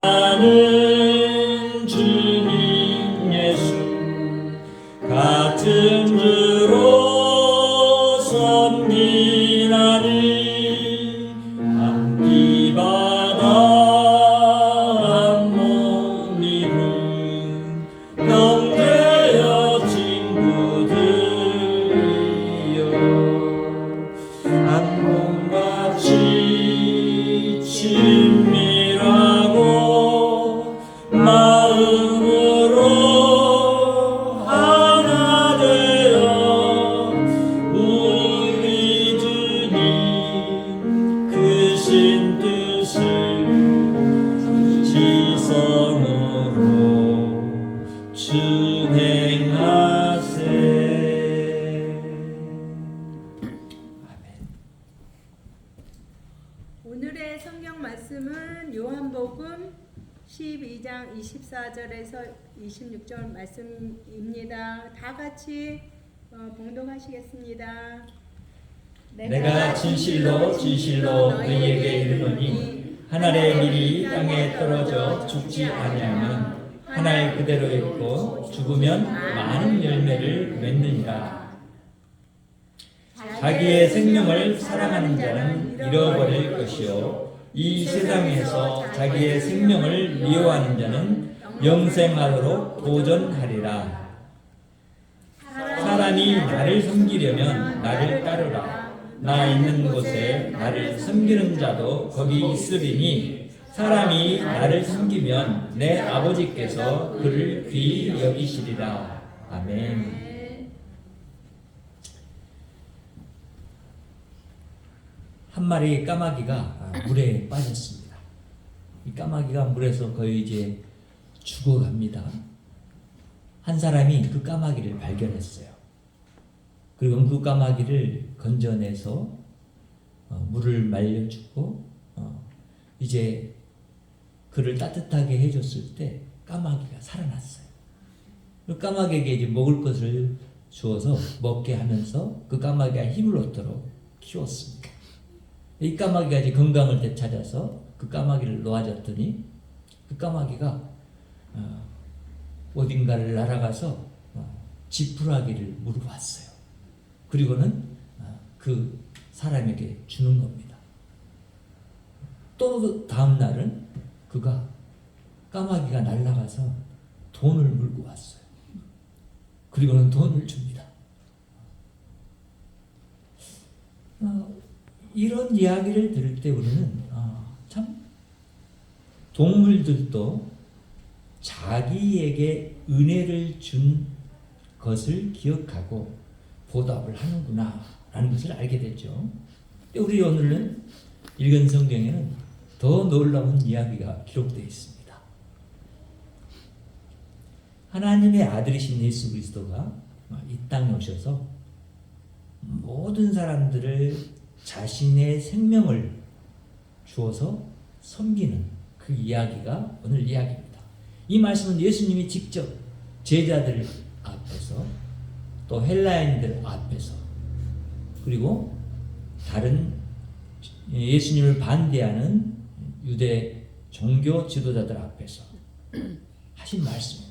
나는 주님 예수 같은 주로 섬기나니 앞뒤바다 한몸 이룬 영대여 친구들이여 한몸같이 친밀하고 마음으로 하나 되어 우리 주님 크신 뜻을 지성으로 준행하세. 오늘의 성경 말씀은 요한복음 12장 24절에서 26절 말씀입니다. 다 같이 봉독하시겠습니다. 내가 진실로 너희에게 이르노니 한 알의 밀이 땅에 떨어져 죽지 아니하면 한 알 그대로 있고 죽으면 많은 열매를 맺느니라. 자기의 생명을 사랑하는 자는 잃어버릴 것이요 이 세상에서 자기의 생명을 미워하는 자는 영생하도록 보존하리라. 사람이 나를 섬기려면 나를 따르라. 나 있는 곳에 나를 섬기는 자도 거기 있으리니 사람이 나를 섬기면 내 아버지께서 그를 귀히 여기시리라. 아멘. 한 마리 까마귀가 물에 빠졌습니다. 이 까마귀가 물에서 거의 이제 죽어갑니다. 한 사람이 그 까마귀를 발견했어요. 그리고 그 까마귀를 건져내서 물을 말려주고 이제 그를 따뜻하게 해줬을 때 까마귀가 살아났어요. 그 까마귀에게 이제 먹을 것을 주어서 먹게 하면서 그 까마귀가 힘을 얻도록 키웠습니다. 이 까마귀가 이제 건강을 되찾아서 그 까마귀를 놓아줬더니 그 까마귀가 어딘가를 날아가서 지푸라기를 물어봤어요. 그리고는 그 사람에게 주는 겁니다. 또 다음 날은 그가 까마귀가 날아가서 돈을 물고 왔어요. 그리고는 돈을 줍니다. 이런 이야기를 들을 때 우리는 참 동물들도 자기에게 은혜를 준 것을 기억하고 보답을 하는구나 라는 것을 알게 됐죠. 우리 오늘은 읽은 성경에는 더 놀라운 이야기가 기록되어 있습니다. 하나님의 아들이신 예수 그리스도가 이 땅에 오셔서 모든 사람들을 자신의 생명을 주어서 섬기는 그 이야기가 오늘 이야기입니다. 이 말씀은 예수님이 직접 제자들 앞에서 또 헬라인들 앞에서 그리고 다른 예수님을 반대하는 유대 종교 지도자들 앞에서 하신 말씀입니다.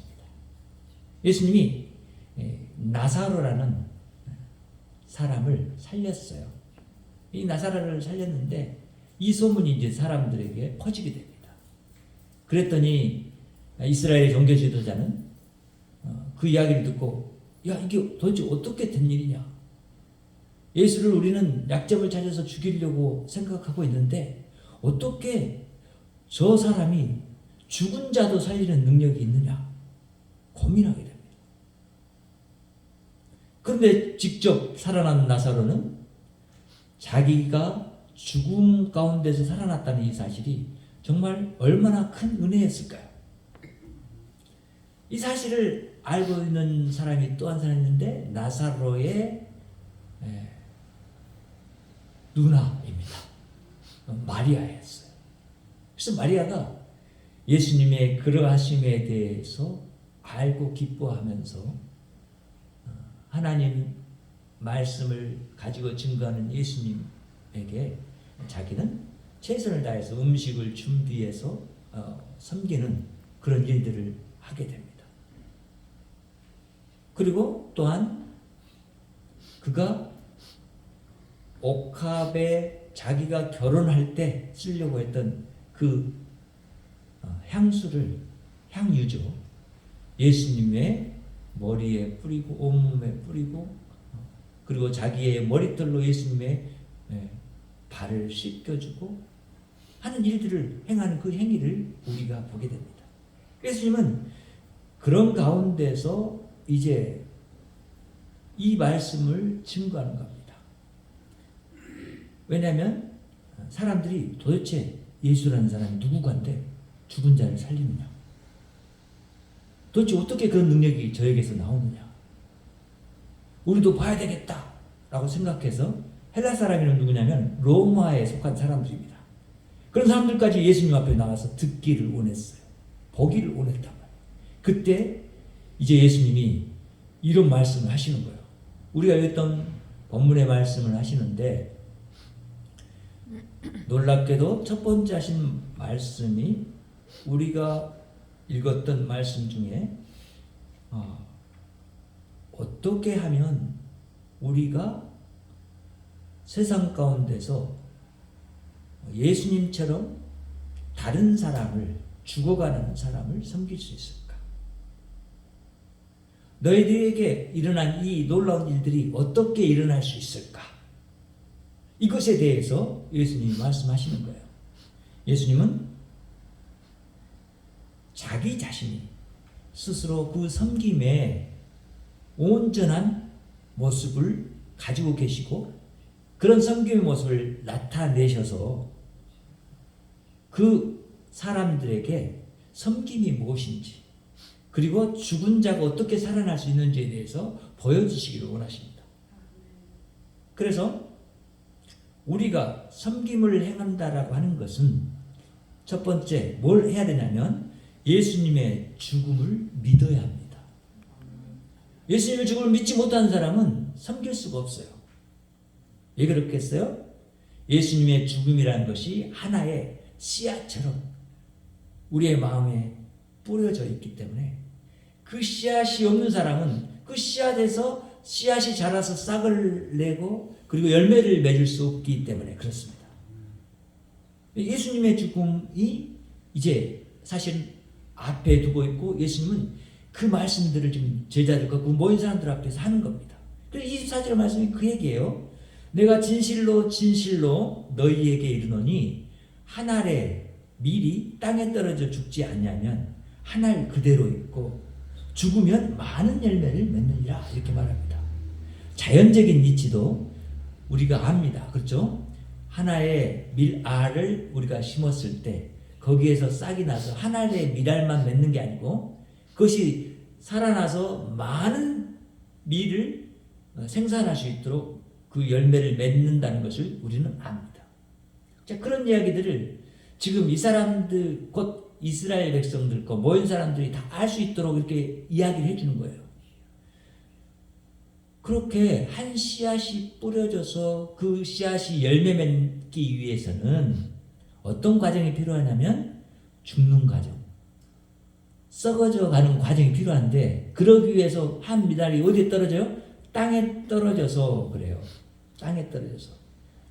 예수님이 나사로라는 사람을 살렸어요. 이 나사로를 살렸는데 이 소문이 이제 사람들에게 퍼지게 됩니다. 그랬더니 이스라엘의 종교 지도자는 그 이야기를 듣고 야 이게 도대체 어떻게 된 일이냐. 예수를 우리는 약점을 찾아서 죽이려고 생각하고 있는데 어떻게 저 사람이 죽은 자도 살리는 능력이 있느냐 고민하게 됩니다. 그런데 직접 살아난 나사로는 자기가 죽음 가운데서 살아났다는 이 사실이 정말 얼마나 큰 은혜였을까요? 이 사실을 알고 있는 사람이 또 한 사람 있는데 나사로의 누나입니다. 마리아였어요. 그래서 마리아가 예수님의 그러하심에 대해서 알고 기뻐하면서 하나님 말씀을 가지고 증거하는 예수님에게 자기는 최선을 다해서 음식을 준비해서 섬기는 그런 일들을 하게 됩니다. 그리고 또한 그가 옥합에 자기가 결혼할 때 쓰려고 했던 그 향수를, 향유죠, 예수님의 머리에 뿌리고 온몸에 뿌리고, 그리고 자기의 머리털로 예수님의 발을 씻겨주고 하는 일들을 행하는 그 행위를 우리가 보게 됩니다. 예수님은 그런 가운데서 이제 이 말씀을 증거하는 겁니다. 왜냐하면 사람들이 도대체 예수라는 사람이 누구간데 죽은 자를 살리느냐, 도대체 어떻게 그런 능력이 저에게서 나오느냐, 우리도 봐야 되겠다 라고 생각해서, 헬라 사람이는 누구냐면 로마에 속한 사람들입니다. 그런 사람들까지 예수님 앞에 나와서 듣기를 원했어요. 보기를 원했단 말이에요. 그때 이제 예수님이 이런 말씀을 하시는 거예요. 우리가 읽었던 본문의 말씀을 하시는데, 놀랍게도 첫 번째 하신 말씀이 우리가 읽었던 말씀 중에 어떻게 하면 우리가 세상 가운데서 예수님처럼 다른 사람을, 죽어가는 사람을 섬길 수 있을까? 너희들에게 일어난 이 놀라운 일들이 어떻게 일어날 수 있을까? 이것에 대해서 예수님이 말씀하시는 거예요. 예수님은 자기 자신이 스스로 그 섬김의 온전한 모습을 가지고 계시고, 그런 섬김의 모습을 나타내셔서 그 사람들에게 섬김이 무엇인지, 그리고 죽은 자가 어떻게 살아날 수 있는지에 대해서 보여주시기를 원하십니다. 그래서 우리가 섬김을 행한다라고 하는 것은 첫 번째 뭘 해야 되냐면 예수님의 죽음을 믿어야 합니다. 예수님의 죽음을 믿지 못하는 사람은 섬길 수가 없어요. 왜 그렇겠어요? 예수님의 죽음이라는 것이 하나의 씨앗처럼 우리의 마음에 뿌려져 있기 때문에, 그 씨앗이 없는 사람은 그 씨앗에서 씨앗이 자라서 싹을 내고 그리고 열매를 맺을 수 없기 때문에 그렇습니다. 예수님의 죽음이 이제 사실 앞에 두고 있고, 예수님은 그 말씀들을 지금 제자들과 그 모인 사람들 앞에서 하는 겁니다. 그래서 24절 말씀이 그 얘기예요. 내가 진실로 진실로 너희에게 이르노니 한 알의 밀이 땅에 떨어져 죽지 않냐면 한 알 그대로 있고 죽으면 많은 열매를 맺느니라, 이렇게 말합니다. 자연적인 이치도 우리가 압니다. 그렇죠? 하나의 밀알을 우리가 심었을 때 거기에서 싹이 나서 한 알의 밀알만 맺는 게 아니고 그것이 살아나서 많은 밀을 생산할 수 있도록 그 열매를 맺는다는 것을 우리는 압니다. 자, 그런 이야기들을 지금 이 사람들, 곧 이스라엘 백성들과 모인 사람들이 다 알 수 있도록 이렇게 이야기를 해주는 거예요. 그렇게 한 씨앗이 뿌려져서 그 씨앗이 열매 맺기 위해서는 어떤 과정이 필요하냐면 죽는 과정, 썩어져 가는 과정이 필요한데, 그러기 위해서 한 미달이 어디에 떨어져요? 땅에 떨어져서 그래요. 땅에 떨어져서.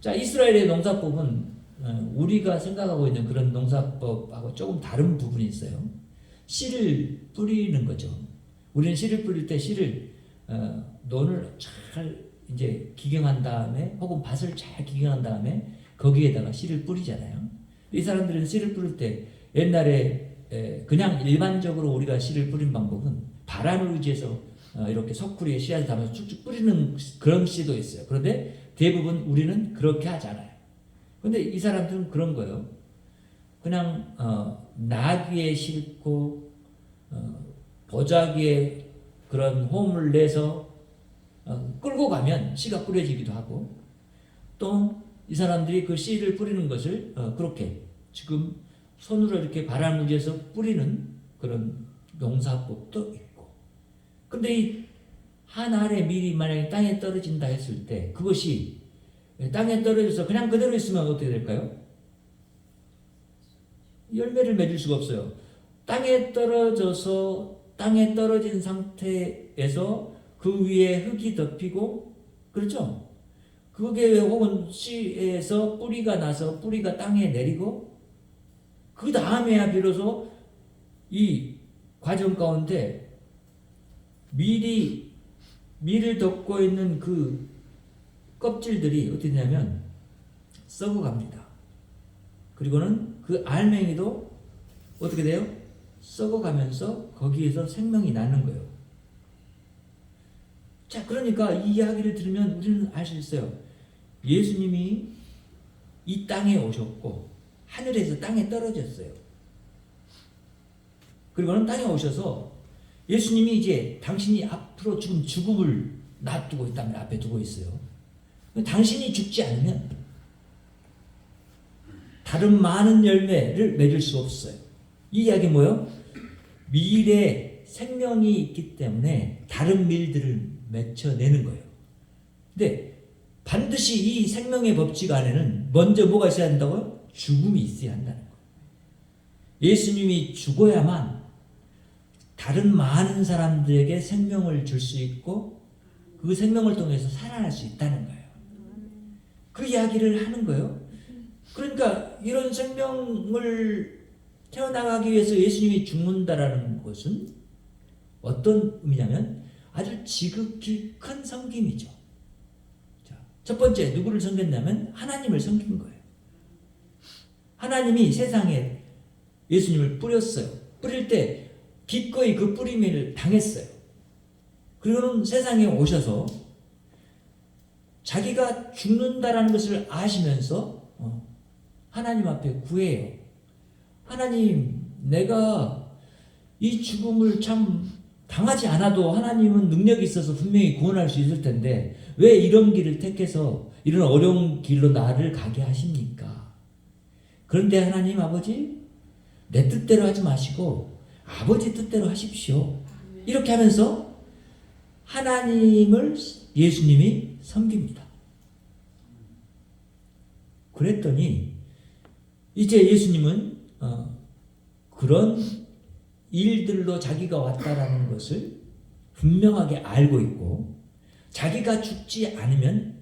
자, 이스라엘의 농사법은 우리가 생각하고 있는 그런 농사법하고 조금 다른 부분이 있어요. 씨를 뿌리는 거죠. 우리는 씨를 뿌릴 때 씨를 논을 잘 이제 기경한 다음에, 혹은 밭을 잘 기경한 다음에 거기에다가 씨를 뿌리잖아요. 이 사람들은 씨를 뿌릴 때 옛날에 그냥 일반적으로 우리가 씨를 뿌린 방법은 바람을 의지해서 이렇게 석구리에 씨앗을 담아서 쭉쭉 뿌리는 그런 씨도 있어요. 그런데 대부분 우리는 그렇게 하지 않아요. 근데 이 사람들은 그런 거예요. 그냥 나귀에 싣고 보자기에 그런 호흡을 내서 끌고 가면 씨가 뿌려지기도 하고, 또 이 사람들이 그 씨를 뿌리는 것을 그렇게 지금 손으로 이렇게 바람을 의지해서 뿌리는 그런 농사법도 있고. 근데 이 한 알의 밀이 만약에 땅에 떨어진다 했을 때 그것이 땅에 떨어져서 그냥 그대로 있으면 어떻게 될까요? 열매를 맺을 수가 없어요. 땅에 떨어진 상태에서 그 위에 흙이 덮이고, 그렇죠? 그게 혹은 씨에서 뿌리가 나서 뿌리가 땅에 내리고, 그 다음에야 비로소 이 과정 가운데 밀을 덮고 있는 그 껍질들이 어떻게 되냐면 썩어갑니다. 그리고는 그 알맹이도 어떻게 돼요? 썩어가면서 거기에서 생명이 나는 거예요. 자, 그러니까 이 이야기를 들으면 우리는 알 수 있어요. 예수님이 이 땅에 오셨고 하늘에서 땅에 떨어졌어요. 그리고는 땅에 오셔서 예수님이 이제 당신이 앞으로 지금 죽음을 놔두고 있다면 앞에 두고 있어요. 당신이 죽지 않으면 다른 많은 열매를 맺을 수 없어요. 이 이야기 뭐예요? 밀에 생명이 있기 때문에 다른 밀들을 맺혀내는 거예요. 근데 반드시 이 생명의 법칙 안에는 먼저 뭐가 있어야 한다고요? 죽음이 있어야 한다는 거예요. 예수님이 죽어야만 다른 많은 사람들에게 생명을 줄 수 있고 그 생명을 통해서 살아날 수 있다는 거예요. 그 이야기를 하는 거예요. 그러니까 이런 생명을 태어나가기 위해서 예수님이 죽는다라는 것은 어떤 의미냐면 아주 지극히 큰 섬김이죠. 자, 첫 번째 누구를 섬겼냐면 하나님을 섬긴 거예요. 하나님이 세상에 예수님을 뿌렸어요. 뿌릴 때 기꺼이 그 뿌림을 당했어요. 그리고는 세상에 오셔서 자기가 죽는다라는 것을 아시면서 하나님 앞에 구해요. 하나님, 내가 이 죽음을 참 당하지 않아도 하나님은 능력이 있어서 분명히 구원할 수 있을 텐데 왜 이런 길을 택해서 이런 어려운 길로 나를 가게 하십니까? 그런데 하나님 아버지, 내 뜻대로 하지 마시고 아버지 뜻대로 하십시오. 이렇게 하면서 하나님을 예수님이 섬깁니다. 그랬더니 이제 예수님은 그런 일들로 자기가 왔다라는 것을 분명하게 알고 있고 자기가 죽지 않으면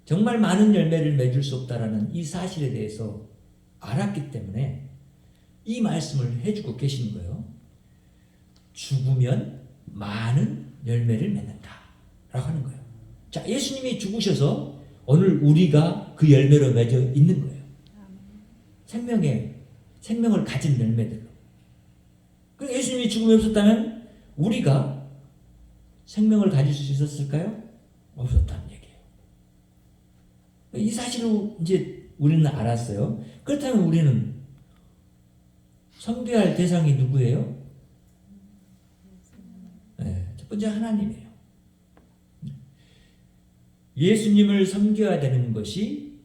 정말 많은 열매를 맺을 수 없다라는 이 사실에 대해서 알았기 때문에 이 말씀을 해주고 계시는 거예요. 죽으면 많은 열매를 맺는다 라고 하는 거예요. 자, 예수님이 죽으셔서 오늘 우리가 그 열매로 맺어 있는 거예요. 생명을 가진 열매들로. 그 예수님이 죽음이 없었다면 우리가 생명을 가질 수 있었을까요? 없었다는 얘기예요. 이 사실을 이제 우리는 알았어요. 그렇다면 우리는 섬겨야 할 대상이 누구예요? 네, 첫 번째 하나님이에요. 예수님을 섬겨야 되는 것이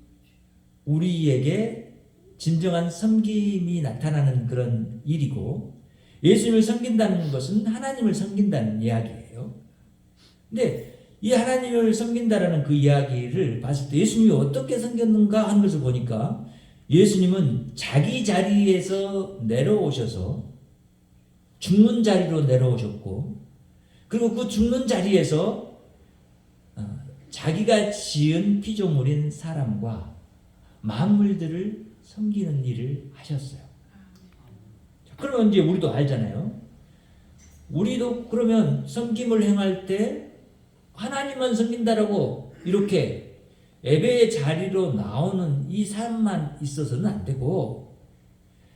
우리에게 진정한 섬김이 나타나는 그런 일이고 예수님을 섬긴다는 것은 하나님을 섬긴다는 이야기예요. 근데 이 하나님을 섬긴다라는 그 이야기를 봤을 때 예수님이 어떻게 섬겼는가 하는 것을 보니까 예수님은 자기 자리에서 내려오셔서 죽는 자리로 내려오셨고 그리고 그 죽는 자리에서 자기가 지은 피조물인 사람과 만물들을 섬기는 일을 하셨어요. 그러면 이제 우리도 알잖아요. 우리도 그러면 섬김을 행할 때 하나님만 섬긴다라고 이렇게 예배의 자리로 나오는 이 삶만 있어서는 안 되고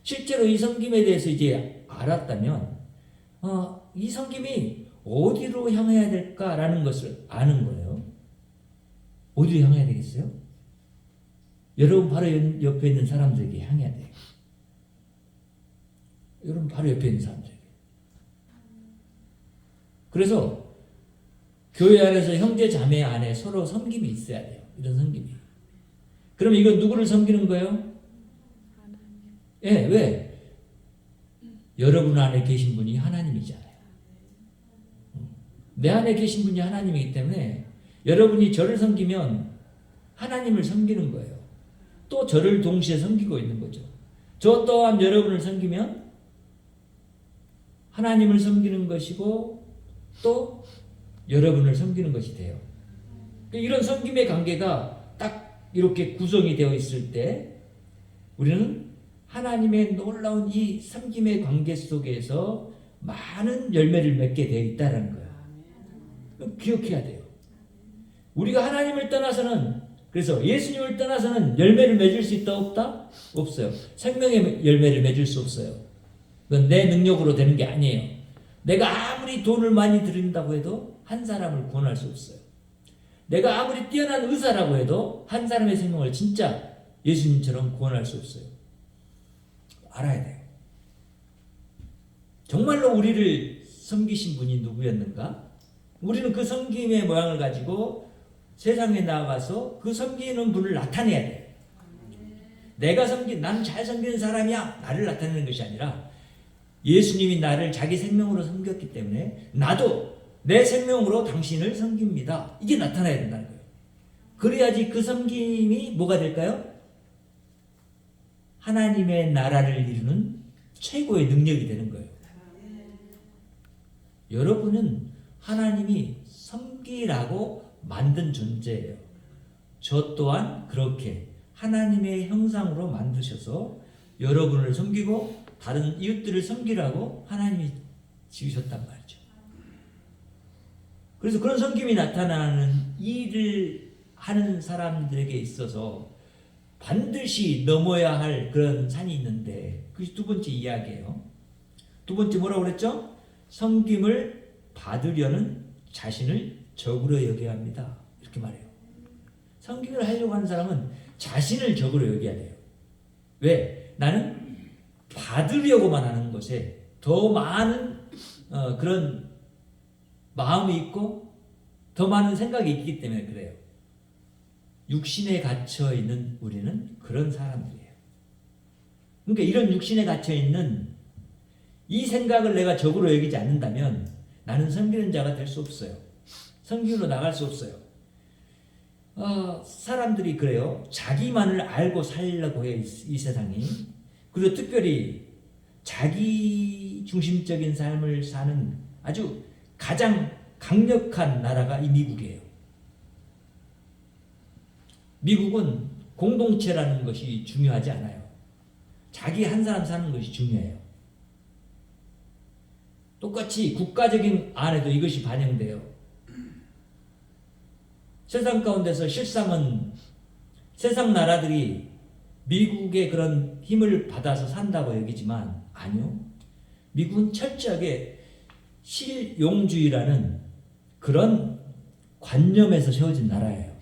실제로 이 섬김에 대해서 이제 알았다면 이 섬김이 어디로 향해야 될까라는 것을 아는 거예요. 어디로 향해야 되겠어요? 여러분 바로 옆에 있는 사람들에게 향해야 돼요. 여러분 바로 옆에 있는 사람들에게. 그래서 교회 안에서 형제 자매 안에 서로 섬김이 있어야 돼요. 이런 섬김이. 그럼 이건 누구를 섬기는 거예요? 예, 왜? 여러분 안에 계신 분이 하나님이잖아요. 내 안에 계신 분이 하나님이기 때문에 여러분이 저를 섬기면 하나님을 섬기는 거예요. 또 저를 동시에 섬기고 있는 거죠. 저 또한 여러분을 섬기면 하나님을 섬기는 것이고 또 여러분을 섬기는 것이 돼요. 이런 섬김의 관계가 딱 이렇게 구성이 되어 있을 때 우리는 하나님의 놀라운 이 섬김의 관계 속에서 많은 열매를 맺게 되어 있다는 거예요. 기억해야 돼요. 우리가 하나님을 떠나서는, 그래서 예수님을 떠나서는 열매를 맺을 수 있다 없다? 없어요. 생명의 열매를 맺을 수 없어요. 그건 내 능력으로 되는 게 아니에요. 내가 아무리 돈을 많이 들인다고 해도 한 사람을 구원할 수 없어요. 내가 아무리 뛰어난 의사라고 해도 한 사람의 생명을 진짜 예수님처럼 구원할 수 없어요. 알아야 돼요. 정말로 우리를 섬기신 분이 누구였는가? 우리는 그 섬김의 모양을 가지고 세상에 나가서 그 섬기는 분을 나타내야 돼요. 내가 난 잘 섬기는 사람이야. 나를 나타내는 것이 아니라 예수님이 나를 자기 생명으로 섬겼기 때문에 나도 내 생명으로 당신을 섬깁니다. 이게 나타나야 된다는 거예요. 그래야지 그 섬김이 뭐가 될까요? 하나님의 나라를 이루는 최고의 능력이 되는 거예요. 여러분은 하나님이 섬기라고 만든 존재예요. 저 또한 그렇게 하나님의 형상으로 만드셔서 여러분을 섬기고 다른 이웃들을 섬기라고 하나님이 지으셨단 말이죠. 그래서 그런 섬김이 나타나는 일을 하는 사람들에게 있어서 반드시 넘어야 할 그런 산이 있는데 그것이 두 번째 이야기예요. 두 번째 뭐라고 그랬죠? 섬김을 받으려는 자신을 적으로 여겨야 합니다. 이렇게 말해요. 섬김을 하려고 하는 사람은 자신을 적으로 여겨야 돼요. 왜? 나는 받으려고만 하는 것에 더 많은 그런 마음이 있고 더 많은 생각이 있기 때문에 그래요. 육신에 갇혀 있는 우리는 그런 사람들이에요. 그러니까 이런 육신에 갇혀 있는 이 생각을 내가 적으로 여기지 않는다면 나는 섬기는 자가 될 수 없어요. 섬김으로 나갈 수 없어요. 사람들이 그래요. 자기만을 알고 살려고 해요. 이 세상이. 그리고 특별히 자기 중심적인 삶을 사는 아주 가장 강력한 나라가 이 미국이에요. 미국은 공동체라는 것이 중요하지 않아요. 자기 한 사람 사는 것이 중요해요. 똑같이 국가적인 안에도 이것이 반영돼요. 세상 가운데서 실상은 세상 나라들이 미국의 그런 힘을 받아서 산다고 여기지만 아니요. 미국은 철저하게 실용주의라는 그런 관념에서 세워진 나라예요.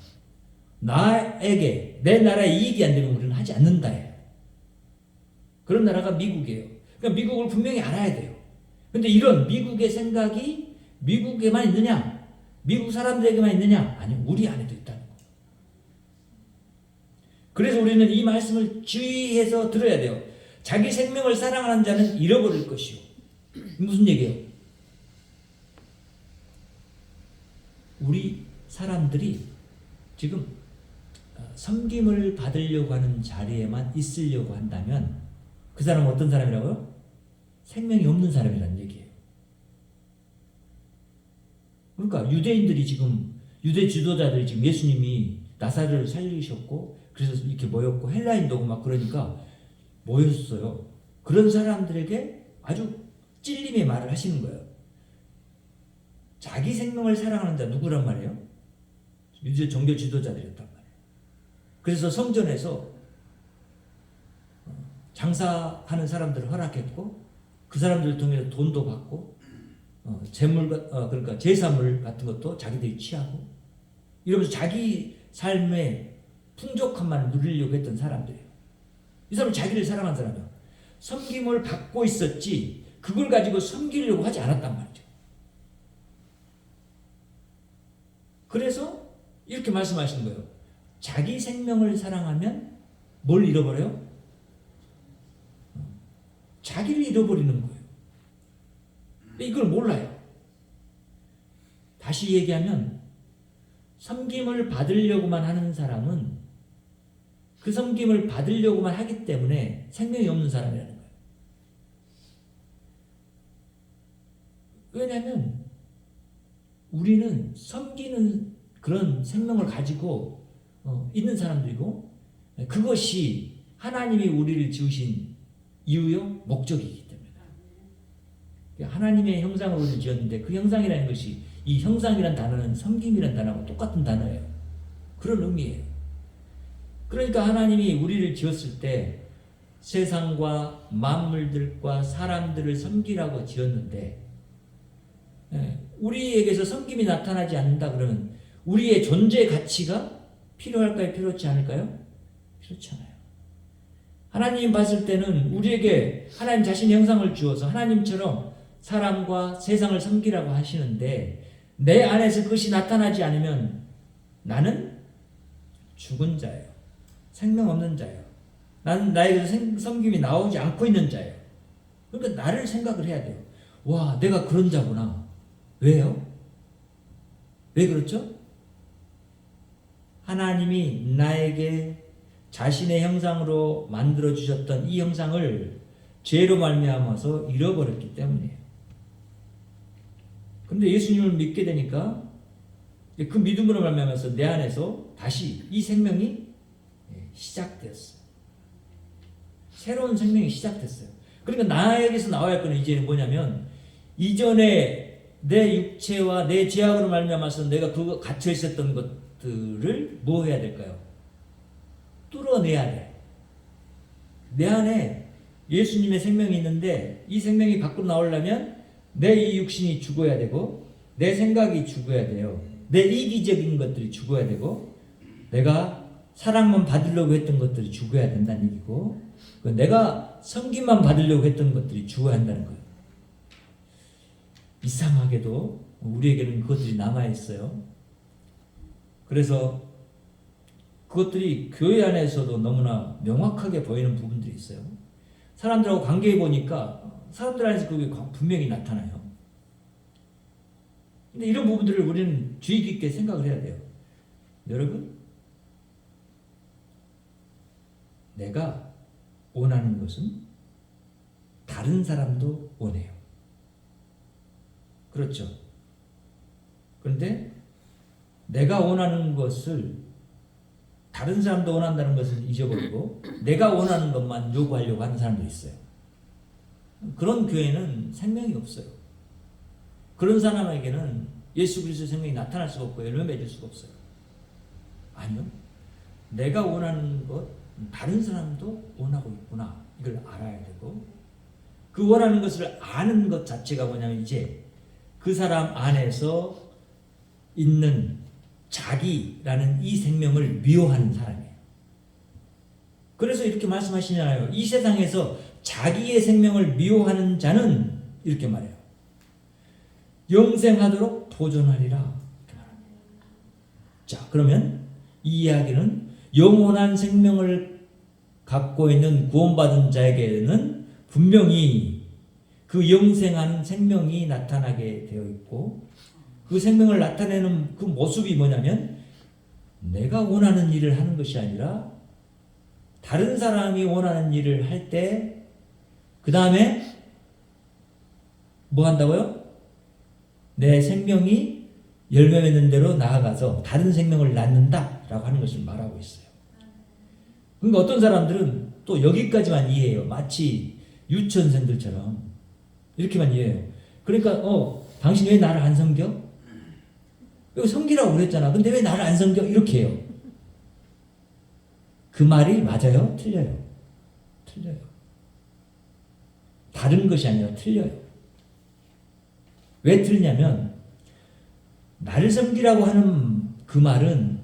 나에게 내 나라에 이익이 안 되면 우리는 하지 않는다예요. 그런 나라가 미국이에요. 그러니까 미국을 분명히 알아야 돼요. 근데 이런 미국의 생각이 미국에만 있느냐? 미국 사람들에게만 있느냐? 아니요. 우리 안에도 있다는 거예요. 그래서 우리는 이 말씀을 주의해서 들어야 돼요. 자기 생명을 사랑하는 자는 잃어버릴 것이요. 무슨 얘기예요? 우리 사람들이 지금 섬김을 받으려고 하는 자리에만 있으려고 한다면 그 사람은 어떤 사람이라고요? 생명이 없는 사람이라는 얘기예요. 그러니까 유대인들이 지금 유대 지도자들이 지금 예수님이 나사렛을 살리셨고 그래서 이렇게 모였고 헬라인도 막 그러니까 모였어요. 그런 사람들에게 아주 찔림의 말을 하시는 거예요. 자기 생명을 사랑하는 자 누구란 말이에요? 유대 종교 지도자들이었단 말이에요. 그래서 성전에서 장사하는 사람들을 허락했고 그 사람들을 통해서 돈도 받고 재물 그러니까 제사물 같은 것도 자기들이 취하고 이러면서 자기 삶의 풍족함만 누리려고 했던 사람들이에요. 이 사람은 자기를 사랑한 사람이에요. 섬김을 받고 있었지 그걸 가지고 섬기려고 하지 않았단 말이죠. 그래서 이렇게 말씀하시는 거예요. 자기 생명을 사랑하면 뭘 잃어버려요? 자기를 잃어버리는 거예요. 근데 이걸 몰라요. 다시 얘기하면 섬김을 받으려고만 하는 사람은 그 섬김을 받으려고만 하기 때문에 생명이 없는 사람이라는 거예요. 왜냐하면 우리는 섬기는 그런 생명을 가지고 있는 사람들이고, 그것이 하나님이 우리를 지으신 이유요 목적이기 때문에. 하나님의 형상으로 우리를 지었는데 그 형상이라는 것이, 이 형상이란 단어는 섬김이란 단어하고 똑같은 단어예요. 그런 의미예요. 그러니까 하나님이 우리를 지었을 때 세상과 만물들과 사람들을 섬기라고 지었는데, 우리에게서 섬김이 나타나지 않는다 그러면 우리의 존재 가치가 필요할까요? 필요하지 않을까요? 필요치 않아요. 하나님 봤을 때는 우리에게 하나님 자신의 형상을 주어서 하나님처럼 사람과 세상을 섬기라고 하시는데, 내 안에서 그것이 나타나지 않으면 나는 죽은 자예요. 생명 없는 자예요. 나는 나에게서 섬김이 나오지 않고 있는 자예요. 그러니까 나를 생각을 해야 돼요. 와, 내가 그런 자구나. 왜요? 왜 그렇죠? 하나님이 나에게 자신의 형상으로 만들어 주셨던 이 형상을 죄로 말미암아서 잃어버렸기 때문이에요. 근데 예수님을 믿게 되니까 그 믿음으로 말미암아서 내 안에서 다시 이 생명이 시작되었어요. 새로운 생명이 시작됐어요. 그러니까 나에게서 나와야 할 거는 이제 뭐냐면, 이전에 내 육체와 내 죄악으로 말미암아서 내가 그거 갇혀 있었던 것들을 뭐 해야 될까요? 뚫어내야 돼. 내 안에 예수님의 생명이 있는데 이 생명이 밖으로 나오려면 내 이 육신이 죽어야 되고, 내 생각이 죽어야 돼요. 내 이기적인 것들이 죽어야 되고, 내가 사랑만 받으려고 했던 것들이 죽어야 된다는 얘기고, 내가 섬김만 받으려고 했던 것들이 죽어야 한다는 거예요. 이상하게도 우리에게는 그것들이 남아있어요. 그래서 그것들이 교회 안에서도 너무나 명확하게 보이는 부분들이 있어요. 사람들하고 관계해 보니까 사람들 안에서 그게 분명히 나타나요. 근데 이런 부분들을 우리는 주의 깊게 생각을 해야 돼요. 여러분, 내가 원하는 것은 다른 사람도 원해요. 그렇죠? 그런데 내가 원하는 것을 다른 사람도 원한다는 것을 잊어버리고 내가 원하는 것만 요구하려고 하는 사람도 있어요. 그런 교회는 생명이 없어요. 그런 사람에게는 예수 그리스도의 생명이 나타날 수가 없고 열매 맺을 수가 없어요. 아니요. 내가 원하는 것 다른 사람도 원하고 있구나. 이걸 알아야 되고, 그 원하는 것을 아는 것 자체가 뭐냐면 이제 그 사람 안에서 있는 자기라는 이 생명을 미워하는 사람이에요. 그래서 이렇게 말씀하시잖아요. 이 세상에서 자기의 생명을 미워하는 자는 이렇게 말해요. 영생하도록 보존하리라. 자, 그러면 이 이야기는 영원한 생명을 갖고 있는 구원받은 자에게는 분명히 그 영생한 생명이 나타나게 되어 있고, 그 생명을 나타내는 그 모습이 뭐냐면 내가 원하는 일을 하는 것이 아니라 다른 사람이 원하는 일을 할 때 그 다음에 뭐 한다고요? 내 생명이 열매 맺는 대로 나아가서 다른 생명을 낳는다라고 하는 것을 말하고 있어요. 그러니까 어떤 사람들은 또 여기까지만 이해해요. 마치 유치원생들처럼 이렇게만 이해해요. 그러니까 당신 왜 나를 안 섬겨? 이거 섬기라고 그랬잖아. 근데 왜 나를 안 섬겨? 이렇게 해요. 그 말이 맞아요? 틀려요? 틀려요. 다른 것이 아니라 틀려요. 왜 틀리냐면 나를 섬기라고 하는 그 말은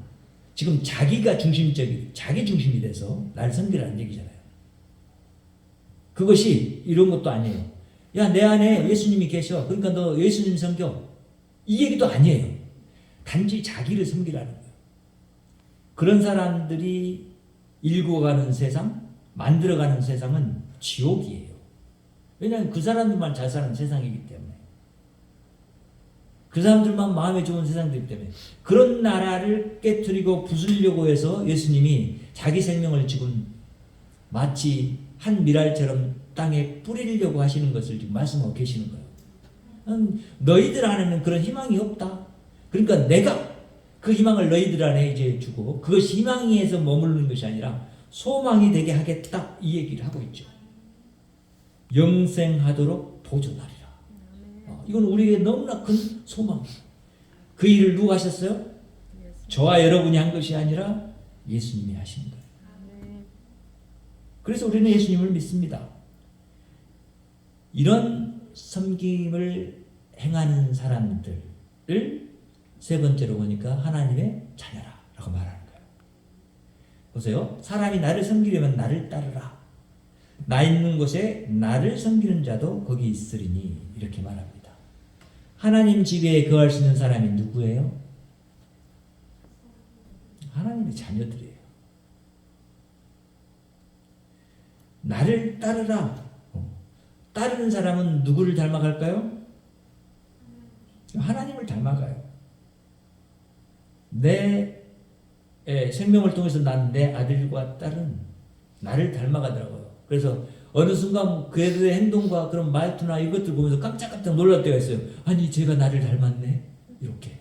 지금 자기 중심이 돼서 나를 섬기라는 얘기잖아요. 그것이 이런 것도 아니에요. 야, 내 안에 예수님이 계셔. 그러니까 너 예수님 섬겨. 이 얘기도 아니에요. 단지 자기를 섬기라는 거예요. 그런 사람들이 일구어가는 세상, 만들어가는 세상은 지옥이에요. 왜냐하면 그 사람들만 잘 사는 세상이기 때문에. 그 사람들만 마음에 좋은 세상들 때문에 그런 나라를 깨뜨리고 부수려고 해서 예수님이 자기 생명을 지금 마치 한 미랄처럼 땅에 뿌리려고 하시는 것을 지금 말씀하고 계시는 거예요. 너희들 안에는 그런 희망이 없다. 그러니까 내가 그 희망을 너희들 안에 이제 주고 그것이 희망에서 머무르는 것이 아니라 소망이 되게 하겠다 이 얘기를 하고 있죠. 영생하도록 도전하리라. 이건 우리에게 너무나 큰 소망이에요. 그 일을 누가 하셨어요? 저와 여러분이 한 것이 아니라 예수님이 하신 거예요. 그래서 우리는 예수님을 믿습니다. 이런 섬김을 행하는 사람들을 세 번째로 보니까 하나님의 자녀라라고 말하는 거예요. 보세요. 사람이 나를 섬기려면 나를 따르라. 나 있는 곳에 나를 섬기는 자도 거기 있으리니 이렇게 말합니다. 하나님 집에 거할 수 있는 사람이 누구예요? 하나님의 자녀들이에요. 나를 따르라. 따르는 사람은 누구를 닮아갈까요? 하나님을 닮아가요. 내 생명을 통해서 난 내 아들과 딸은 나를 닮아가더라고요. 그래서 어느 순간 그들의 행동과 그런 말투나 이것들 보면서 깜짝깜짝 놀랄 때가 있어요. 아니 제가 나를 닮았네. 이렇게.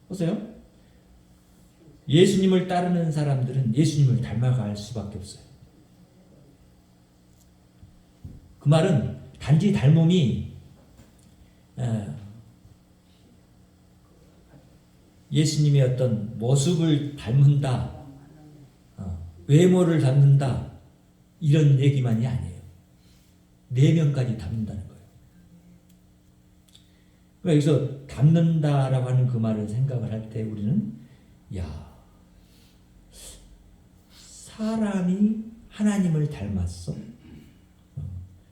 보세요. 예수님을 따르는 사람들은 예수님을 닮아갈 수밖에 없어요. 그 말은 단지 닮음이 예수님의 어떤 모습을 닮는다, 외모를 닮는다 이런 얘기만이 아니에요. 내면까지 닮는다는 거예요. 여기서 닮는다라고 하는 그 말을 생각을 할 때 우리는 사람이 하나님을 닮았어?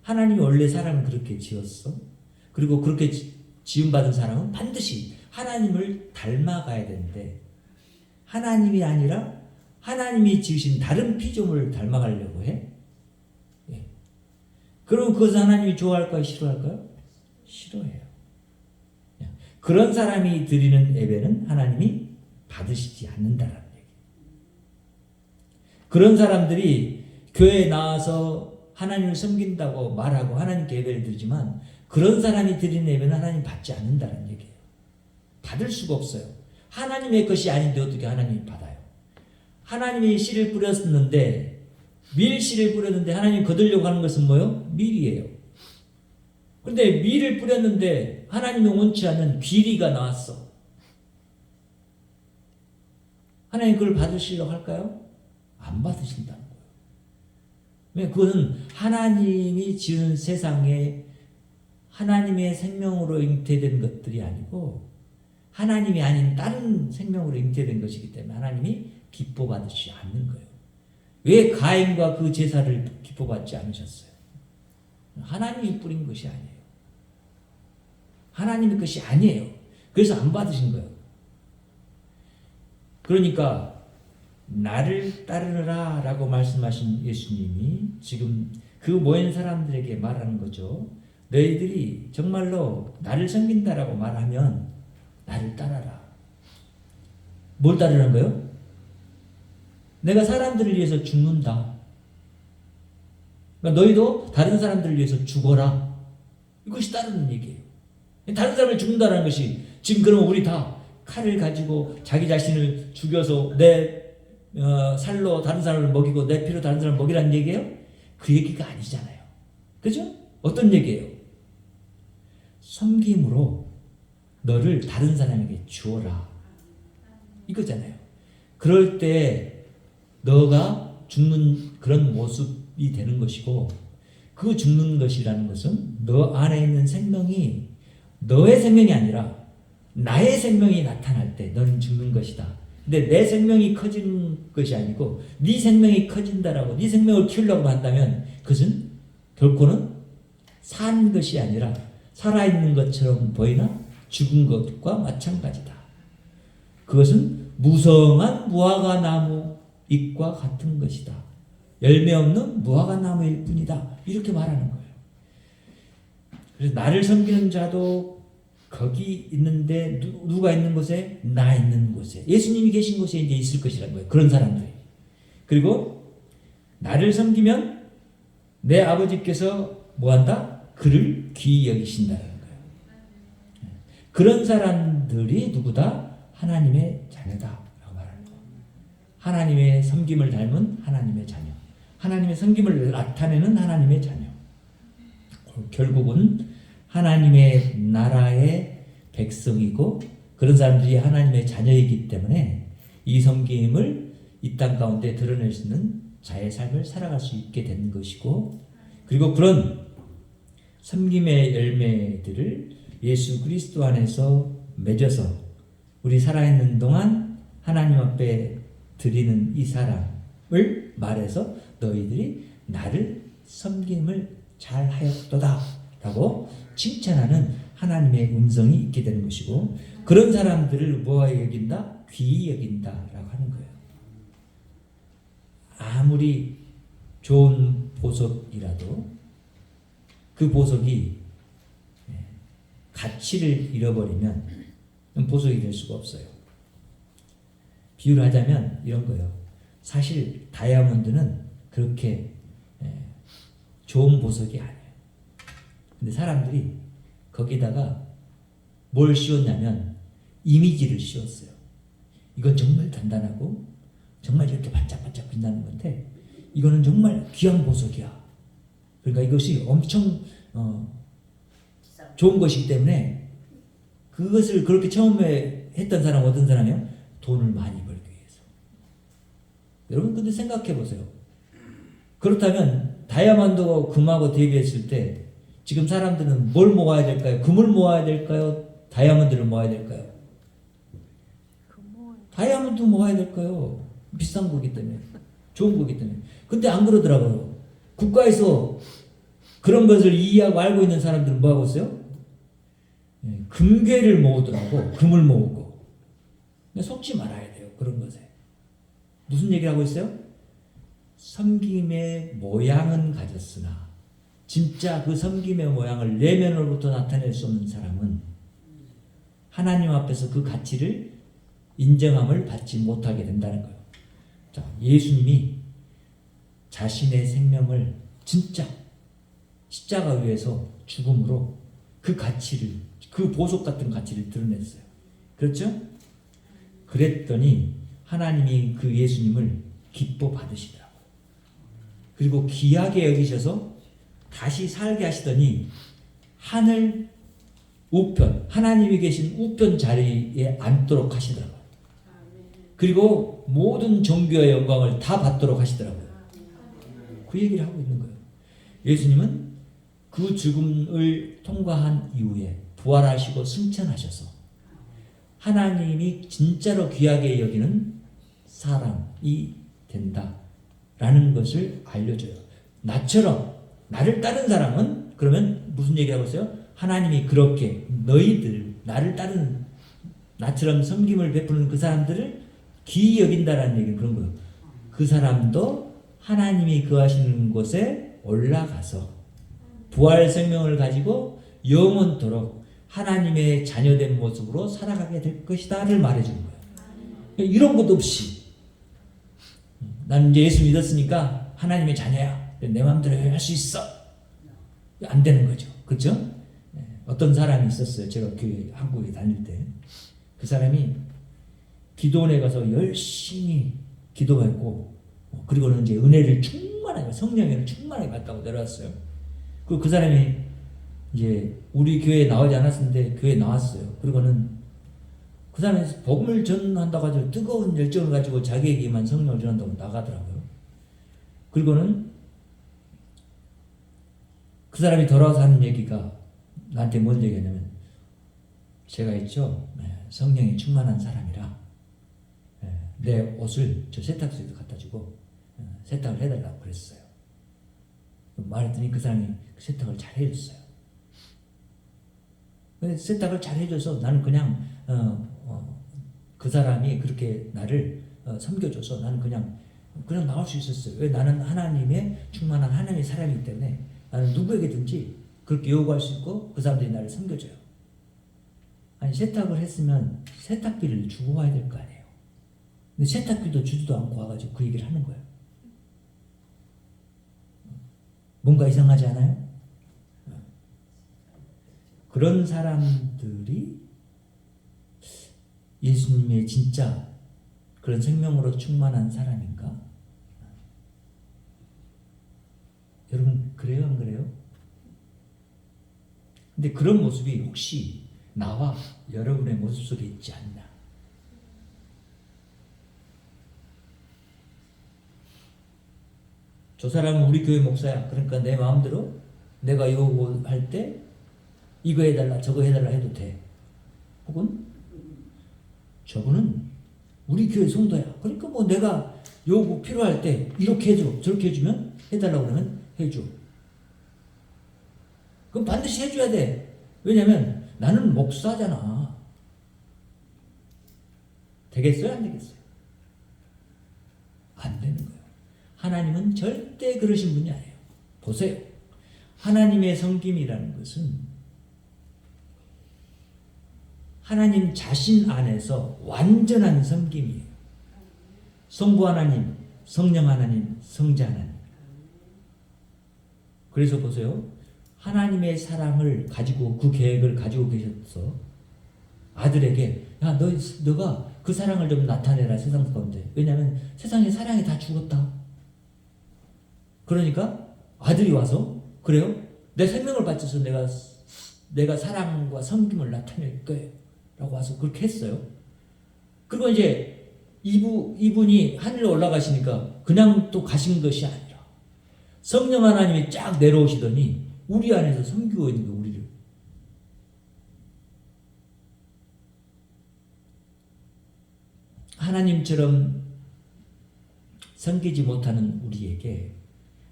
하나님이 원래 사람을 그렇게 지었어? 그리고 그렇게 지음받은 사람은 반드시 하나님을 닮아가야 되는데 하나님이 아니라 하나님이 지으신 다른 피조물을 닮아가려고 해? 그럼 그것을 하나님이 좋아할까요? 싫어할까요? 싫어해요. 그런 사람이 드리는 예배는 하나님이 받으시지 않는다라는 얘기예요. 그런 사람들이 교회에 나와서 하나님을 섬긴다고 말하고 하나님께 예배를 드리지만 그런 사람이 드리는 예배는 하나님 받지 않는다는 얘기예요. 받을 수가 없어요. 하나님의 것이 아닌데 어떻게 하나님이 받아요? 하나님이 씨를 뿌렸는데 밀씨를 뿌렸는데 하나님 거두려고 하는 것은 뭐예요? 밀이에요. 그런데 밀을 뿌렸는데 하나님이 원치 않는 비리가 나왔어. 하나님 그걸 받으시려고 할까요? 안 받으신다는 거예요. 왜? 그것은 하나님이 지은 세상에 하나님의 생명으로 잉태된 것들이 아니고 하나님이 아닌 다른 생명으로 잉태된 것이기 때문에 하나님이 기뻐받으시지 않는 거예요. 왜 가인과 그 제사를 기뻐받지 않으셨어요? 하나님이 뿌린 것이 아니에요. 하나님의 것이 아니에요. 그래서 안 받으신 거예요. 그러니까 나를 따르라 라고 말씀하신 예수님이 지금 그 모인 사람들에게 말하는 거죠. 너희들이 정말로 나를 섬긴다라고 말하면 나를 따라라. 뭘 따르는 거예요? 내가 사람들을 위해서 죽는다. 그러니까 너희도 다른 사람들을 위해서 죽어라. 이것이 따르는 얘기예요. 다른 사람을 죽는다는 것이 지금 그러면 우리 다 칼을 가지고 자기 자신을 죽여서 내 살로 다른 사람을 먹이고 내 피로 다른 사람을 먹이라는 얘기예요? 그 얘기가 아니잖아요. 그죠? 어떤 얘기예요? 섬김으로 너를 다른 사람에게 주어라. 이거잖아요. 그럴 때 너가 죽는 그런 모습이 되는 것이고 그 죽는 것이라는 것은 너 안에 있는 생명이 너의 생명이 아니라 나의 생명이 나타날 때 너는 죽는 것이다. 근데 내 생명이 커지는 것이 아니고 네 생명이 커진다라고 네 생명을 키우려고 한다면 그것은 결코는 산 것이 아니라 살아있는 것처럼 보이나 죽은 것과 마찬가지다. 그것은 무성한 무화과 나무 잎과 같은 것이다. 열매 없는 무화과 나무일 뿐이다. 이렇게 말하는 거예요. 그래서 나를 섬기는 자도 거기 있는데 누가 있는 곳에? 나 있는 곳에. 예수님이 계신 곳에 이제 있을 것이라는 거예요. 그런 사람들이. 그리고 나를 섬기면 내 아버지께서 뭐한다? 그를 귀히 여기신다는 거예요. 그런 사람들이 누구다? 하나님의 자녀다라고 말하는 거예요. 하나님의 섬김을 닮은 하나님의 자녀. 하나님의 섬김을 나타내는 하나님의 자녀. 결국은 하나님의 나라의 백성이고 그런 사람들이 하나님의 자녀이기 때문에 이 섬김을 이 땅 가운데 드러낼 수 있는 자의 삶을 살아갈 수 있게 된 것이고, 그리고 그런 섬김의 열매들을 예수 그리스도 안에서 맺어서 우리 살아있는 동안 하나님 앞에 드리는 이 사랑을 말해서 너희들이 나를 섬김을 잘 하였도다 라고 칭찬하는 하나님의 음성이 있게 되는 것이고, 그런 사람들을 뭐하게 여긴다? 귀히 여긴다 라고 하는 거예요. 아무리 좋은 보석이라도 그 보석이 가치를 잃어버리면 보석이 될 수가 없어요. 비유를 하자면 이런 거예요. 사실 다이아몬드는 그렇게 좋은 보석이 아니에요. 근데 사람들이 거기다가 뭘 씌웠냐면 이미지를 씌웠어요. 이건 정말 단단하고 정말 이렇게 반짝반짝 빛나는 건데 이거는 정말 귀한 보석이야. 그러니까 이것이 엄청 좋은 것이기 때문에 그것을 그렇게 처음에 했던 사람은 어떤 사람이에요? 돈을 많이 벌기 위해서. 여러분 근데 생각해 보세요. 그렇다면 다이아몬드와 금하고 대비했을 때 지금 사람들은 뭘 모아야 될까요? 금을 모아야 될까요? 다이아몬드를 모아야 될까요? 다이아몬드 모아야 될까요? 비싼 거기 때문에. 좋은 거기 때문에. 근데 안 그러더라고요. 국가에서 그런 것을 이해하고 알고 있는 사람들은 뭐 하고 있어요? 금괴를 모으더라고. 금을 모으고. 속지 말아야 돼요. 그런 것에. 무슨 얘기를 하고 있어요? 섬김의 모양은 가졌으나 진짜 그 섬김의 모양을 내면으로부터 나타낼 수 없는 사람은 하나님 앞에서 그 가치를 인정함을 받지 못하게 된다는 거예요. 자, 예수님이 자신의 생명을 진짜 십자가 위에서 죽음으로 그 가치를, 그 보석 같은 가치를 드러냈어요. 그렇죠? 그랬더니 하나님이 그 예수님을 기뻐 받으시더라고요. 그리고 귀하게 여기셔서 다시 살게 하시더니 하늘 우편, 하나님이 계신 우편 자리에 앉도록 하시더라고요. 그리고 모든 존귀와 영광을 다 받도록 하시더라고요. 그 얘기를 하고 있는 거예요. 예수님은 그 죽음을 통과한 이후에 부활하시고 승천하셔서 하나님이 진짜로 귀하게 여기는 사람이 된다라는 것을 알려줘요. 나처럼 나를 따른 사람은 그러면 무슨 얘기하고 있어요? 하나님이 그렇게 너희들 나를 따르는 나처럼 섬김을 베푸는 그 사람들을 귀히 여긴다라는 얘기는 그런 거예요. 그 사람도 하나님이 거하시는 곳에 올라가서 부활 생명을 가지고 영원토록 하나님의 자녀된 모습으로 살아가게 될 것이다를 말해주는 거예요. 이런 것도 없이 나는 이제 예수 믿었으니까 하나님의 자녀야. 내 마음대로 할 수 있어. 안 되는 거죠. 그렇죠? 어떤 사람이 있었어요. 제가 교회 한국에 다닐 때. 그 사람이 기도원에 가서 열심히 기도했고 그리고는 이제 은혜를 충만하게 성령을 충만하게 받다고 내려왔어요. 그 사람이 이제 우리 교회에 나오지 않았는데 교회에 나왔어요. 그리고는 그 사람이 복음을 전한다고 가지고 뜨거운 열정을 가지고 자기에게만 성령을 전한다고 나가더라고요. 그리고는 그 사람이 돌아와서 하는 얘기가 나한테 뭔 얘기냐면 제가 있죠. 성령이 충만한 사람이라 내 옷을 저 세탁소에도 갖다 주고 세탁을 해달라고 그랬어요. 말했더니 그 사람이 세탁을 잘 해줬어요. 세탁을 잘 해줘서 나는 그냥 그 사람이 그렇게 나를 섬겨줘서 나는 그냥 나올 수 있었어요. 왜? 나는 하나님의 충만한 하나님의 사람이기 때문에 나는 누구에게든지 그렇게 요구할 수 있고 그 사람들이 나를 섬겨줘요. 아니 세탁을 했으면 세탁비를 주고 와야 될 거 아니에요. 근데 세탁비도 주지도 않고 와가지고 그 얘기를 하는 거예요. 뭔가 이상하지 않아요? 그런 사람들이 예수님의 진짜 그런 생명으로 충만한 사람인가? 여러분 그래요 안 그래요? 근데 그런 모습이 혹시 나와 여러분의 모습 속에 있지 않나? 저 사람은 우리 교회 목사야. 그러니까 내 마음대로 내가 요구할 때 이거 해달라 저거 해달라 해도 돼. 혹은 저분은 우리 교회 성도야. 그러니까 뭐 내가 요구 필요할 때 이렇게 해줘 저렇게 해주면 해달라고 그러면 해줘. 그럼 반드시 해줘야 돼. 왜냐면 나는 목사잖아. 되겠어요 안 되겠어요? 안 되는 거예요. 하나님은 절대 그러신 분이 아니에요. 보세요. 하나님의 섬김이라는 것은 하나님 자신 안에서 완전한 섬김이에요. 성부 하나님, 성령 하나님, 성자 하나님. 그래서 보세요. 하나님의 사랑을 가지고 그 계획을 가지고 계셔서 아들에게 야 너가 그 사랑을 좀 나타내라 세상 가운데. 왜냐하면 세상에 사랑이 다 죽었다. 그러니까 아들이 와서 그래요? 내 생명을 바쳐서 내가 사랑과 섬김을 나타낼 거예요. 라고 와서 그렇게 했어요. 그리고 이제 이분이 하늘로 올라가시니까 그냥 또 가신 것이 아니라 성령 하나님이 쫙 내려오시더니 우리 안에서 섬기고 있는 거예요. 우리를. 하나님처럼 섬기지 못하는 우리에게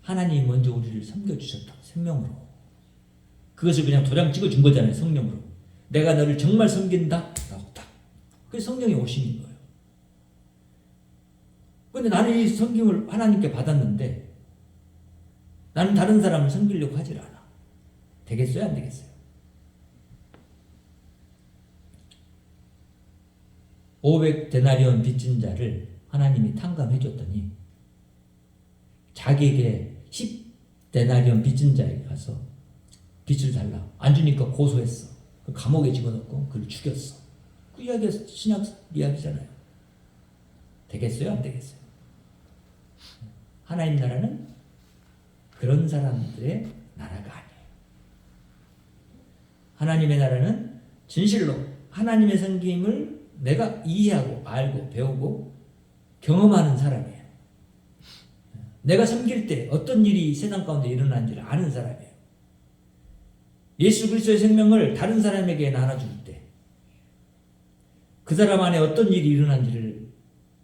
하나님이 먼저 우리를 섬겨주셨다. 생명으로. 그것을 그냥 도장 찍어준 거잖아요. 성령으로. 내가 너를 정말 섬긴다. 라고 딱. 그게 성령이 오시는 거예요. 그런데 나는 이 섬김을 하나님께 받았는데 나는 다른 사람을 섬기려고 하질 않아. 되겠어요? 안 되겠어요? 500데나리온 빚진 자를 하나님이 탕감해 줬더니 자기에게 10데나리온 빚진 자에게 가서 빚을 달라. 안 주니까 고소했어. 감옥에 집어넣고 그를 죽였어. 그 이야기가 신약 이야기잖아요. 되겠어요? 안 되겠어요? 하나님 나라는 그런 사람들의 나라가 아니에요. 하나님의 나라는 진실로 하나님의 섬김을 내가 이해하고 알고 배우고 경험하는 사람이에요. 내가 섬길 때 어떤 일이 세상 가운데 일어나는지를 아는 사람이에요. 예수 그리스도의 생명을 다른 사람에게 나눠줄 때 그 사람 안에 어떤 일이 일어난지를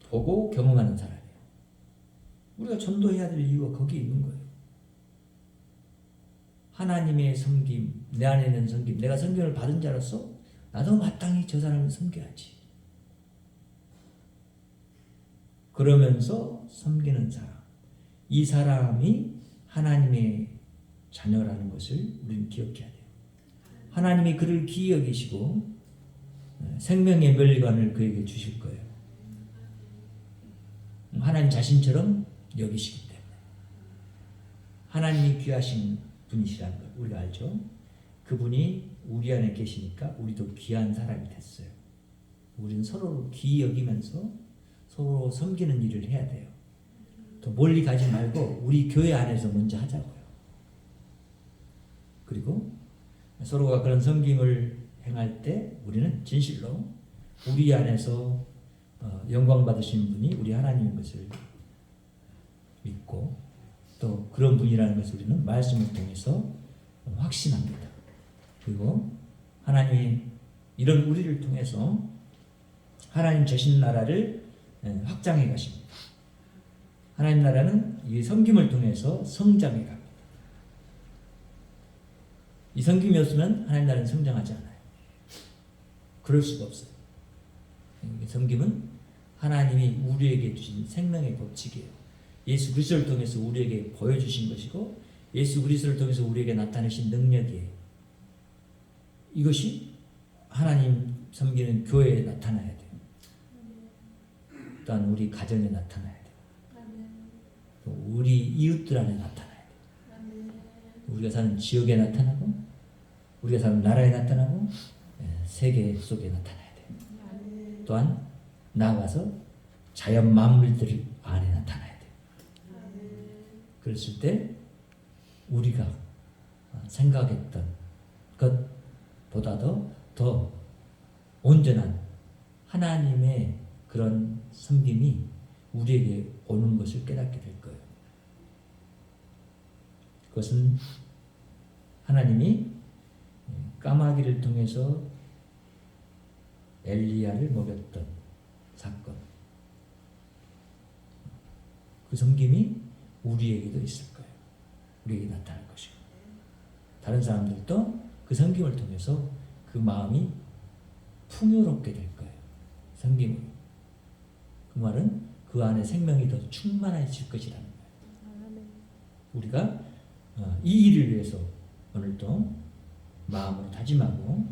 보고 경험하는 사람이에요. 우리가 전도해야 될 이유가 거기에 있는 거예요. 하나님의 섬김, 내 안에 있는 섬김, 내가 섬김을 받은 자로서 나도 마땅히 저 사람을 섬겨야지. 그러면서 섬기는 사람, 이 사람이 하나님의 자녀라는 것을 우리는 기억해야 돼요. 하나님이 그를 귀히 여기시고 생명의 멸관을 그에게 주실 거예요. 하나님 자신처럼 여기시기 때문에. 하나님이 귀하신 분이시라는 걸 우리가 알죠. 그분이 우리 안에 계시니까 우리도 귀한 사람이 됐어요. 우리는 서로를 귀히 여기면서 서로 섬기는 일을 해야 돼요. 또 멀리 가지 말고 우리 교회 안에서 먼저 하자고요. 그리고 서로가 그런 섬김을 행할 때 우리는 진실로 우리 안에서 영광 받으신 분이 우리 하나님인 것을 믿고 또 그런 분이라는 것을 우리는 말씀을 통해서 확신합니다. 그리고 하나님이 이런 우리를 통해서 하나님 자신 나라를 확장해 가십니다. 하나님 나라는 이 섬김을 통해서 성장해 갑니다. 이 섬김이 없으면 하나님 나라는 성장하지 않아요. 그럴 수가 없어요. 섬김은 하나님이 우리에게 주신 생명의 법칙이에요. 예수 그리스도를 통해서 우리에게 보여주신 것이고 예수 그리스도를 통해서 우리에게 나타내신 능력이에요. 이것이 하나님 섬기는 교회에 나타나야 돼요. 또한 우리 가정에 나타나야 돼요. 또 우리 이웃들 안에 나타나야 돼요. 우리가 사는 지역에 나타나고 우리가 사는 나라에 나타나고 세계 속에 나타나야 돼요. 또한 나아가서 자연 만물들 안에 나타나야 돼요. 그랬을 때 우리가 생각했던 것보다도 더 온전한 하나님의 그런 섬김이 우리에게 오는 것을 깨닫게 될 거예요. 그것은 하나님이 까마귀를 통해서 엘리야를 먹였던 사건, 그 섬김이 우리에게도 있을 거예요. 우리에게 나타날 것이고 다른 사람들도 그 섬김을 통해서 그 마음이 풍요롭게 될 거예요. 섬김으로. 그 말은 그 안에 생명이 더 충만해질 것이라는 거예요. 우리가 이 일을 위해서 오늘도 마음을 다짐하고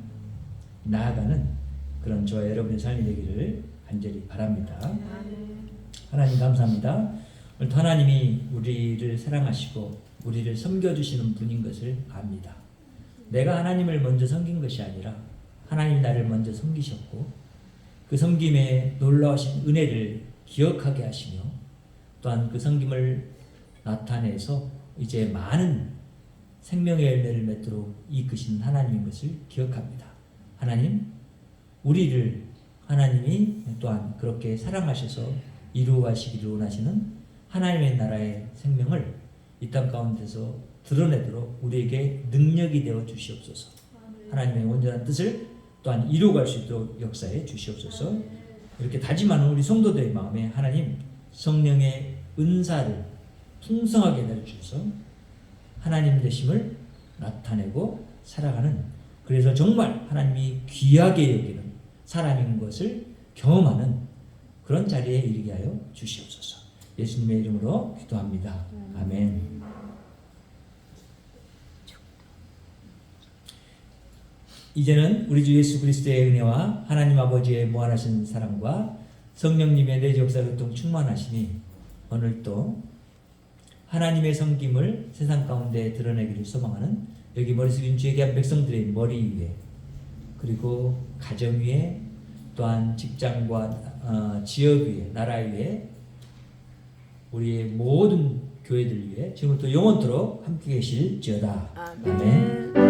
나아가는 그런 저와 여러분의 삶이 되기를 간절히 바랍니다. 하나님 감사합니다. 오늘 하나님이 우리를 사랑하시고 우리를 섬겨주시는 분인 것을 압니다. 내가 하나님을 먼저 섬긴 것이 아니라 하나님이 나를 먼저 섬기셨고 그 섬김의 놀라우신 은혜를 기억하게 하시며 또한 그 섬김을 나타내서 이제 많은 생명의 열매를 맺도록 이끄신 하나님인 것을 기억합니다. 하나님, 우리를 하나님이 또한 그렇게 사랑하셔서 이루어가시기를 원하시는 하나님의 나라의 생명을 이 땅 가운데서 드러내도록 우리에게 능력이 되어 주시옵소서. 하나님의 온전한 뜻을 또한 이루어갈 수 있도록 역사해 주시옵소서. 이렇게 다짐하는 우리 성도들의 마음에 하나님 성령의 은사를 풍성하게 내려주셔서 하나님 되심을 나타내고 살아가는, 그래서 정말 하나님이 귀하게 여기는 사람인 것을 경험하는 그런 자리에 이르게 하여 주시옵소서. 예수님의 이름으로 기도합니다. 아멘. 이제는 우리 주 예수 그리스도의 은혜와 하나님 아버지의 무한하신 사랑과 성령님의 내주 역사 교통 충만하시니 오늘도 하나님의 섬김을 세상 가운데 드러내기를 소망하는 여기 머리 숙인 주의 귀한 백성들의 머리 위에, 그리고 가정 위에, 또한 직장과 지역 위에, 나라 위에, 우리의 모든 교회들 위에 지금부터 영원토록 함께 계실지어다. 아멘.